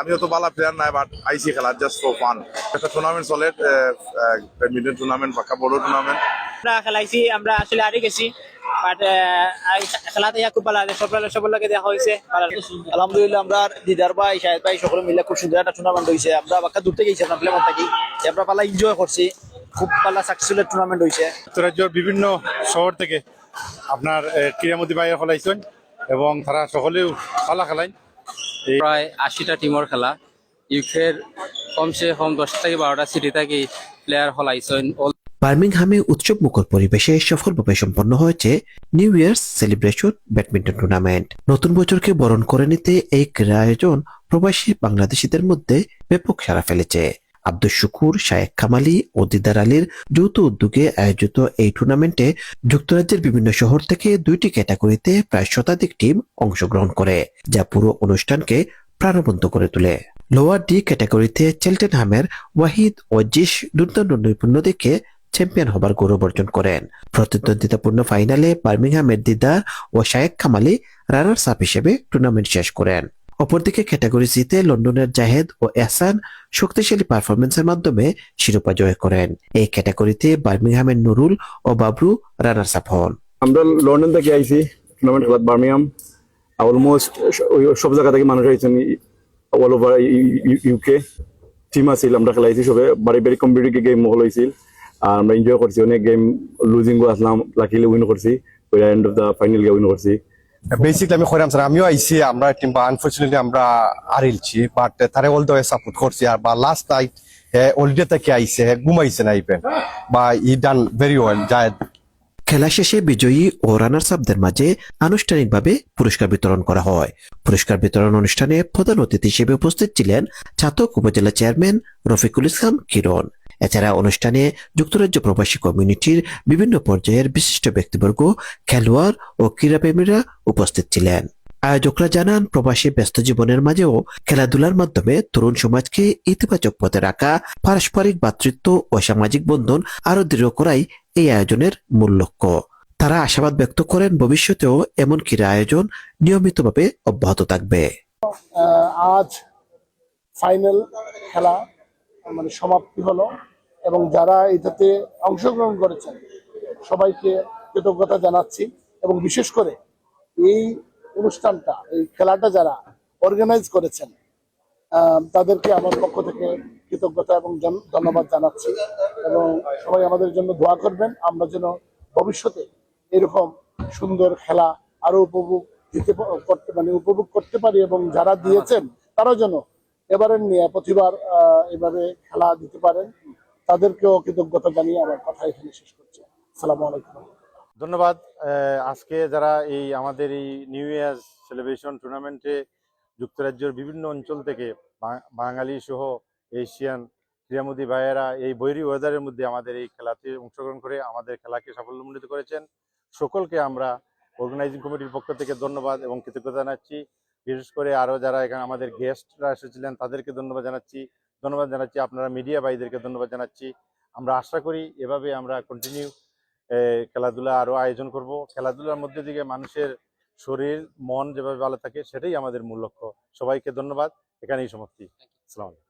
আমিও তো বালা প্লেয়ার নাই, বাট আইসি খেলা জাস্ট ফর ফান। একটা টুর্নামেন্ট চলে, ব্যাডমিন্টন টুর্নামেন্ট, পাক্কা বড় টুর্নামেন্ট। আমরা খেলাইছি, আমরা আসলে হারে গেছি, বাট খেলাতে খুব ভালো লাগে, সবার লাগে দেখা হয়েছে। আলহামদুলিল্লাহ, আমরা দিদার ভাই শাহেদ ভাই সকলে মিলে খুব সুন্দর একটা টুর্নামেন্ট হয়েছে। আমরা বাক্কা দূর থেকে গেছি, আমরা প্লেমন থাকি, আমরা পালা এনজয় করছি, খুব পালা সাকসেসফুল টুর্নামেন্ট হয়েছে। যুক্তরাজ্যের বিভিন্ন শহর থেকে আপনার ক্রীড়ামন্ত্রী ভাইয়া খেলাইছেন এবং তারা সকলেও পালা খেলায়। প্রায় ৮০টা টিমের খেলা, ইউকের কমসে কম ১০ থেকে ১২টা সিটি থেকে প্লেয়ার হলাইছেন। বার্মিংহামে উৎসব মুখর পরিবেশে সফলভাবে সম্পন্ন হয়েছে new years celebration badminton tournament. নতুন বছরকে বরণ করে নিতে এই ক্রীড়া আয়োজন প্রবাসী বাংলাদেশিদের মধ্যে ব্যাপক সাড়া ফেলেছে। আব্দুল শুকুর, শায়েখ কামালি ও দিদার আলীর যৌথ উদ্যোগে আয়োজিত এই টুর্নামেন্টে যুক্তরাজ্যের বিভিন্ন শহর থেকে 2টি ক্যাটাগরিতে প্রায় শতাধিক টিম অংশগ্রহণ করে, যা পুরো অনুষ্ঠানকে প্রাণবন্ত করে তোলে। লোয়ার ডি ক্যাটাগরিতে চেলটেনহামের ওয়াহিদ ও জিস দুর্দান্ত নৈপুণ্য দেখে চ্যাম্পিয়ন হবার গৌরব অর্জন করেন। প্রতিদ্বন্দ্বিতাপূর্ণ ফাইনালে বার্মিংহামের দিদার ও শায়েখ কামালি রানার্স আপ হিসেবে টুর্নামেন্ট শেষ করেন। অপরদিকে ক্যাটাগরি সিতে লন্ডনের জাহেদ ও এহসান শক্তিশালী পারফরমেন্সের মাধ্যমে শিরোপা জয় করেন। এই ক্যাটাগরিতে বার্মিংহামের নুরুল ও বাবরু রানার্স আপ হন। আমরা লন্ডন থেকে আইছি টুর্নামেন্ট খেলা, বার্মিংহাম অলমোস্ট সব জায়গা থেকে মানুষ আইছেন, অল ওভার ইউকে টিম আছিল। আমরা খেলাইছি সবে, বাড়ি বাড়ি কম্পিটিটিভ গেম হল হয়েছিল, আর আমরা এনজয় করছি অনেক গেম। লুজিং আসলাম, লাকিলি উইন করছি, end of the final gay win করছি। বেসিকলি আমি কইরাম স্যার, আমিও আইছি, আমরা টিম আনফরচুনেটলি আমরা হারিলছি, বাট তারে অল দ্য ওয়ে সাপোর্ট করছি। আর বা লাস্ট নাইট অলরেডি থেকে আইছে, ঘুমাইছে না ইভেন, বা ই ডান ভেরি ওয়েল। যায় খেলা শেষে বিজয়ী ও রানার্স আপদের মাঝে আনুষ্ঠানিকভাবে পুরস্কার বিতরণ করা হয়। পুরস্কার বিতরণ অনুষ্ঠানে প্রধান অতিথি হিসেবে উপস্থিত ছিলেন চাতক উপজেলা চেয়ারম্যান রফিকুল ইসলাম কিরণ। এছাড়া অনুষ্ঠানে যুক্তরাজ্য প্রবাসী কমিউনিটির বিভিন্ন পর্যায়ের বিশিষ্ট ব্যক্তিবর্গ, খেলোয়াড় ও ক্রীড়াপ্রেমীরা উপস্থিত ছিলেন। আয়োজকরা জানান, প্রবাসী ব্যস্ত জীবনের মাঝেও খেলাধুলার মাধ্যমে তরুণ সমাজকে ইতিবাচক পথে রাখা, পারস্পরিক ভ্রাতৃত্ব ও সামাজিক বন্ধন আরো দৃঢ় করাই এই আয়োজনের মূল লক্ষ্য। তারা আশাবাদ ব্যক্ত করেন, ভবিষ্যতেও এমন ক্রীড়া আয়োজন নিয়মিতভাবে অব্যাহত থাকবে। আজ ফাইনাল খেলা সমাপ্তি হলো এবং যারা এটাতে অংশগ্রহণ করেছেন সবাইকে কৃতজ্ঞতা জানাচ্ছি, এবং বিশেষ করে এই অনুষ্ঠানটা, এই খেলাটা যারা অর্গানাইজ করেছেন তাদেরকে আমার পক্ষ থেকে কৃতজ্ঞতা এবং ধন্যবাদ জানাচ্ছি। এবং সবাই আমাদের জন্য দোয়া করবেন, আমরা যেন ভবিষ্যতে এরকম সুন্দর খেলা আরো উপভোগ করতে পারি, এবং যারা দিয়েছেন তারা যেন এবারের নিয়ে প্রতিবার এভাবে খেলা দিতে পারেন। তাদেরকেও কৃতজ্ঞতা জানিয়ে আমার কথা এখানে শেষ করছি। আসসালামু আলাইকুম। ধন্যবাদ। আজকে যারা এই আমাদের এই নিউ ইয়ার সেলিব্রেশন টুর্নামেন্টে যুক্তরাজ্যের বিভিন্ন অঞ্চল থেকে বাঙালি সহ এশিয়ান ক্রীড়ামোদী ভাইয়েরা এই বৈরী ওয়েদারের মধ্যে আমাদের এই খেলাতে অংশগ্রহণ করে আমাদের খেলাকে সাফল্যমণ্ডিত করেছেন, সকলকে আমরা অর্গানাইজিং কমিটির পক্ষ থেকে ধন্যবাদ এবং কৃতজ্ঞতা জানাচ্ছি। বিশেষ করে আরও যারা এখানে আমাদের গেস্টরা এসেছিলেন তাদেরকে ধন্যবাদ জানাচ্ছি। আপনারা মিডিয়া ভাইদেরকে ধন্যবাদ জানাচ্ছি। আমরা আশা করি এভাবে আমরা কন্টিনিউ খেলাধুলা আরো আয়োজন করব। খেলাধুলার মধ্যে থেকে মানুষের শরীর মন যেভাবে ভালো থাকে সেটাই আমাদের মূল লক্ষ্য। সবাইকে ধন্যবাদ, এখানেই সমাপ্তি। আসসালামু আলাইকুম।